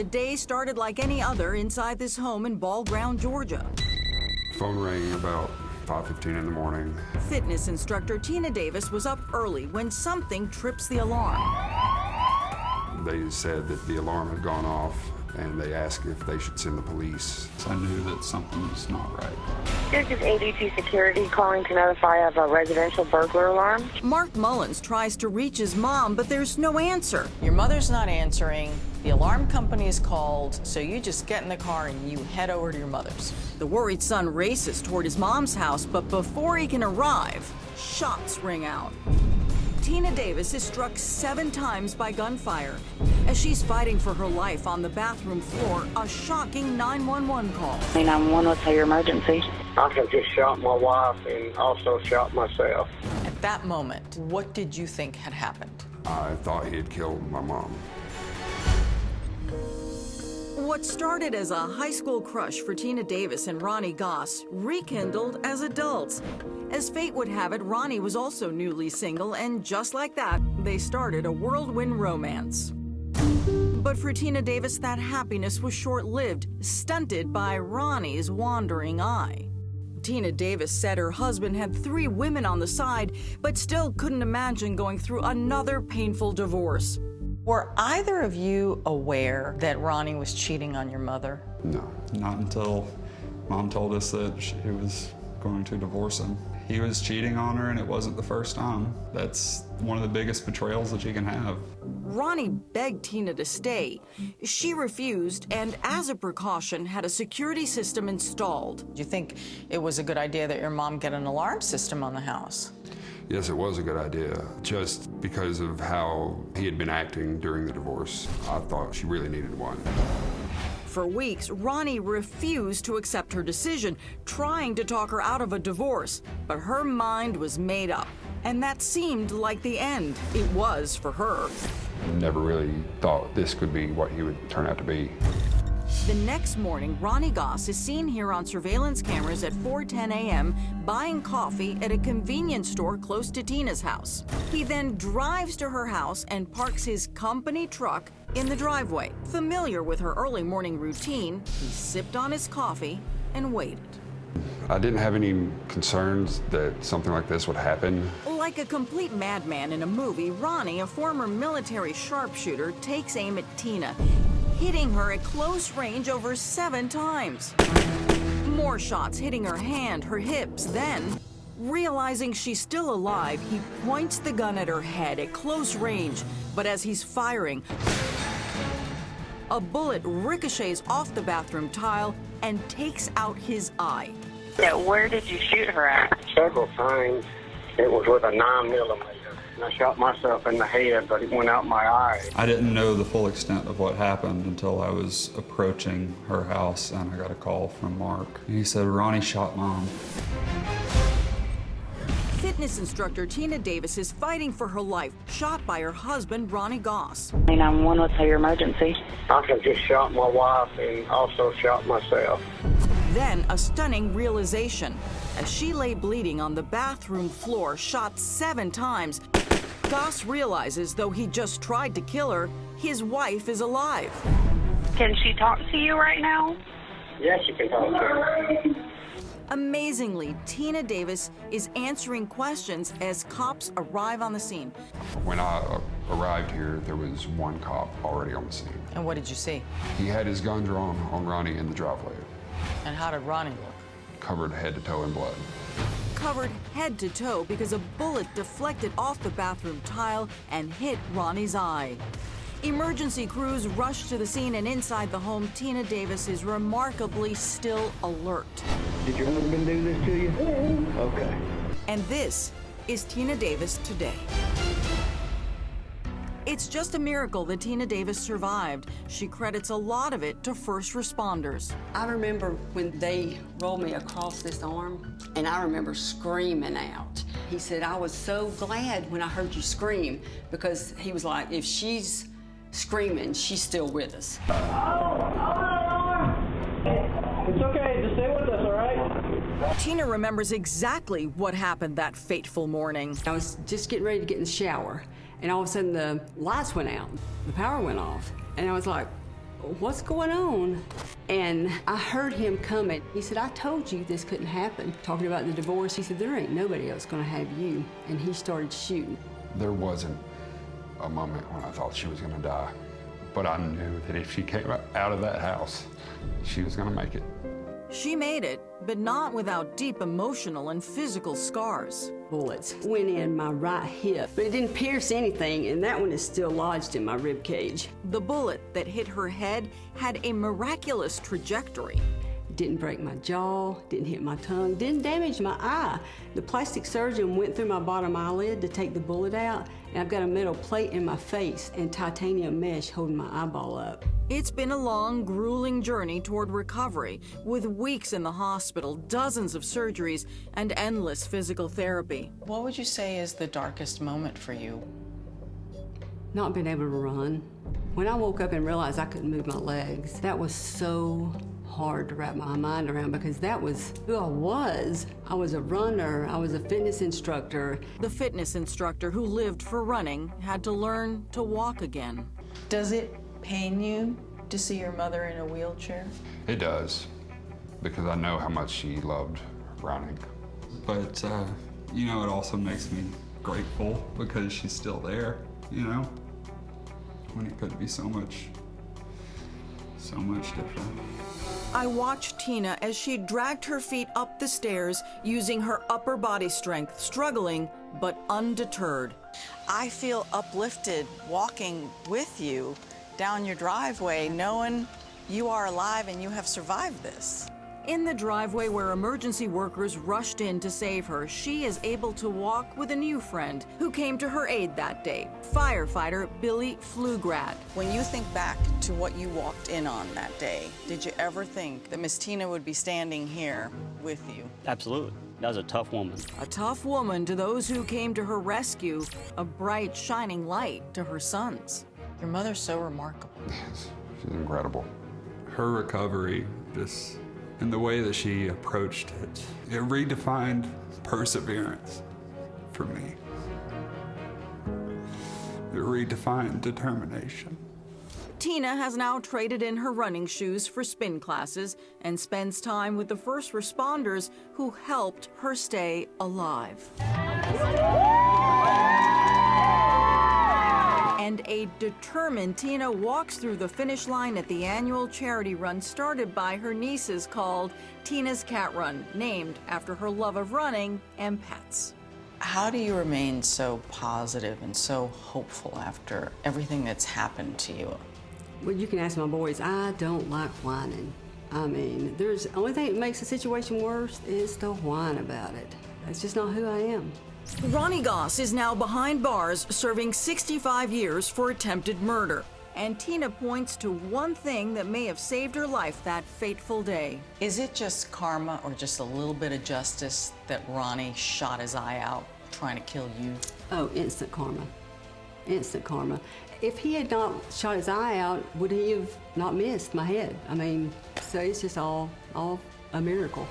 the day started like any other inside this home in Ball Ground, Georgia. Phone rang about 5:15 in the morning. Fitness instructor Tina Davis was up early when something trips the alarm. They said that the alarm had gone off, and they asked if they should send the police. I knew that something was not right. This is ADT Security calling to notify of a residential burglar alarm. Mark Mullins tries to reach his mom, but there's no answer. Your mother's not answering. The alarm company is called, so you just get in the car and you head over to your mother's. The worried son races toward his mom's house, but before he can arrive, shots ring out. Tina Davis is struck 7 times by gunfire. As she's fighting for her life on the bathroom floor, a shocking 911 call. 911, what's your emergency? I have just shot my wife and also shot myself. At that moment, what did you think had happened? I thought he had killed my mom. What started as a high school crush for Tina Davis and Ronnie Goss rekindled as adults. As fate would have it, Ronnie was also newly single, and just like that, they started a whirlwind romance. But for Tina Davis, that happiness was short-lived, stunted by Ronnie's wandering eye. Tina Davis said her husband had 3 women on the side, but still couldn't imagine going through another painful divorce. Were either of you aware that Ronnie was cheating on your mother? No. Not until Mom told us that she was going to divorce him. He was cheating on her, and it wasn't the first time. That's one of the biggest betrayals that you can have. Ronnie begged Tina to stay. She refused, and as a precaution, had a security system installed. Do you think it was a good idea that your mom get an alarm system on the house? Yes, it was a good idea. Just because of how he had been acting during the divorce, I thought she really needed one. For weeks, Ronnie refused to accept her decision, trying to talk her out of a divorce. But her mind was made up, and that seemed like the end. It was for her. Never really thought this could be what he would turn out to be. The next morning, Ronnie Goss is seen here on surveillance cameras at 4:10 a.m. buying coffee at a convenience store close to Tina's house. He then drives to her house and parks his company truck in the driveway. Familiar with her early morning routine, he sipped on his coffee and waited. I didn't have any concerns that something like this would happen. Like a complete madman in a movie, Ronnie, a former military sharpshooter, takes aim at Tina, hitting her at close range over 7 times. More shots hitting her hand, her hips. Then, realizing she's still alive, he points the gun at her head at close range. But as he's firing, a bullet ricochets off the bathroom tile and takes out his eye. Yeah, where did you shoot her at? Several times. It was with a 9mm. And I shot myself in the head, but it went out my eye. I didn't know the full extent of what happened until I was approaching her house, and I got a call from Mark. He said, Ronnie shot Mom. Fitness instructor Tina Davis is fighting for her life, shot by her husband, Ronnie Goss. 911, what's your emergency? I have just shot my wife and also shot myself. Then a stunning realization. As she lay bleeding on the bathroom floor, shot 7 times, Goss realizes, though he just tried to kill her, his wife is alive. Can she talk to you right now? Yes, you can talk to me. Amazingly, Tina Davis is answering questions as cops arrive on the scene. When I arrived here, there was one cop already on the scene. And what did you see? He had his gun drawn on Ronnie in the driveway, And how did Ronnie look? covered head to toe in blood. Covered head to toe because a bullet deflected off the bathroom tile and hit Ronnie's eye. Emergency crews rushed to the scene, and inside the home, Tina Davis is remarkably still alert. Did your husband do this to you? Okay. And this is Tina Davis today. It's just a miracle that Tina Davis survived. She credits a lot of it to first responders. I remember when they rolled me across this arm, and I remember screaming out. He said, I was so glad when I heard you scream, because he was like, if she's screaming, she's still with us. It's okay, just stay with us, all right? Tina remembers exactly what happened that fateful morning. I was just getting ready to get in the shower, and all of a sudden the lights went out, the power went off, and I was like, what's going on? And I heard him coming. He said, I told you this couldn't happen. Talking about the divorce, he said, there ain't nobody else gonna have you. And he started shooting. There wasn't a moment when I thought she was gonna die, but I knew that if she came out of that house, she was gonna make it. She made it, but not without deep emotional and physical scars. Bullets went in my right hip, but it didn't pierce anything, and that one is still lodged in my rib cage. The bullet that hit her head had a miraculous trajectory. Didn't break my jaw, didn't hit my tongue, didn't damage my eye. The plastic surgeon went through my bottom eyelid to take the bullet out, and I've got a metal plate in my face and titanium mesh holding my eyeball up. It's been a long, grueling journey toward recovery, with weeks in the hospital, dozens of surgeries, and endless physical therapy. What would you say is the darkest moment for you? Not being able to run. When I woke up and realized I couldn't move my legs, that was so hard to wrap my mind around because that was who I was. I was a runner, I was a fitness instructor. The fitness instructor who lived for running had to learn to walk again. Does it pain you to see your mother in a wheelchair? It does, because I know how much she loved running. But, you know, it also makes me grateful because she's still there, you know? When it could be so much different. I watched Tina as she dragged her feet up the stairs using her upper body strength, struggling but undeterred. I feel uplifted walking with you down your driveway, knowing you are alive and you have survived this. In the driveway where emergency workers rushed in to save her, she is able to walk with a new friend who came to her aid that day, firefighter Billy Pflugrad. When you think back to what you walked in on that day, did you ever think that Miss Tina would be standing here with you? Absolutely. That was a tough woman. A tough woman to those who came to her rescue, a bright, shining light to her sons. Your mother's so remarkable. Yes, she's incredible. Her recovery, just in the way that she approached it, it redefined perseverance for me. It redefined determination. Tina has now traded in her running shoes for spin classes and spends time with the first responders who helped her stay alive. And a determined Tina walks through the finish line at the annual charity run started by her nieces called Tina's Cat Run, named after her love of running and pets. How do you remain so positive and so hopeful after everything that's happened to you? Well, you can ask my boys, I don't like whining. I mean, the only thing that makes the situation worse is to whine about it. That's just not who I am. Ronnie Goss is now behind bars, serving 65 years for attempted murder. And Tina points to one thing that may have saved her life that fateful day. Is it just karma or just a little bit of justice that Ronnie shot his eye out trying to kill you? Oh, instant karma. Instant karma. If he had not shot his eye out, would he have not missed my head? I mean, so it's just all a miracle.